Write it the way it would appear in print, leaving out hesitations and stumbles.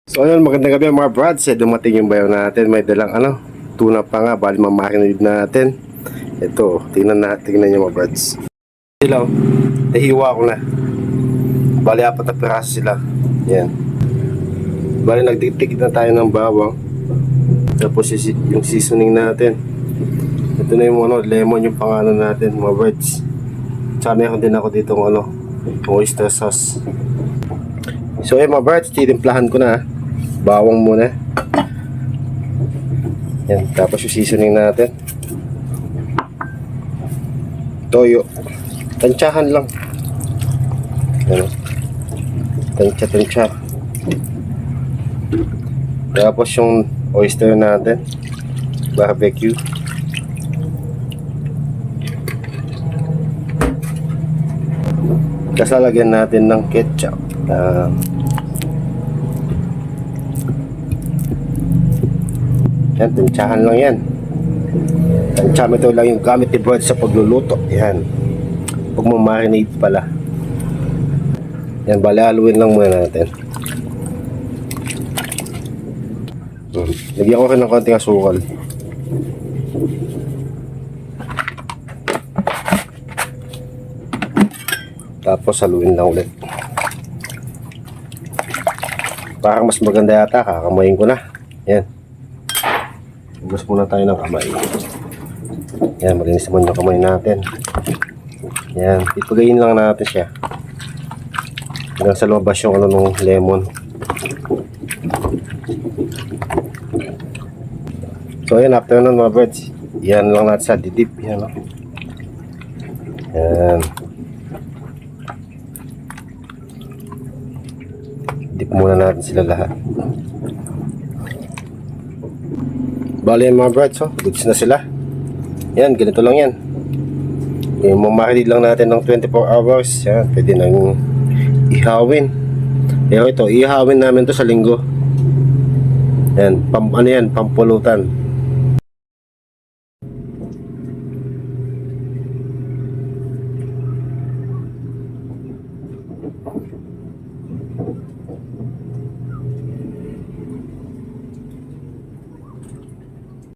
So ayun, magandang gabi mga brads. Dumating yung bayaw natin. May dalang tuna pa nga. Bali mamakinid natin. Ito, tingnan nyo mga brads. Sila, nahiwa ko na. Bali 4 na piraso sila. Yan. Bali nagtitik na tayo ng bawang. Tapos yung seasoning natin. Ito na yung lemon yung pangalan natin mga brads. Tsaka meron din ako dito oyster sauce. So mga brads, titimplahan ko na. Bawang muna. Yan, tapos yung seasoning natin. Toyo. Tansyahan lang. Yan. Tansya. Tapos yung oyster natin. Barbecue. Tapos lalagyan natin ng ketchup. Yan, tansyahan lang yan. Tansyahan ito lang yung gamit ni Brad sa pagluluto. Yan. Huwag mo marinate pala. Yan, balaluin lang muna natin. Lagyan ko rin ng konting asukal. Tapos haluin lang ulit. Parang mas maganda yata, kakamayin ko na. Yan. Hugas muna tayo ng kamay. Yan, malinis naman yung kamay natin. Yan, ipagayin lang natin siya. Hanggang sa lumabas yung ng lemon. So yan, after nun mga birds, yan lang natin sa didip. Yan. Yan. Dip muna natin sila lahat. Bali mga brads, goods na sila. Yan, ganito lang yan. Yung mamakinid lang natin ng 24 hours. Yan, pwede nang ihawin. Pero ito, ihawin namin to sa linggo. Yan, pampulutan.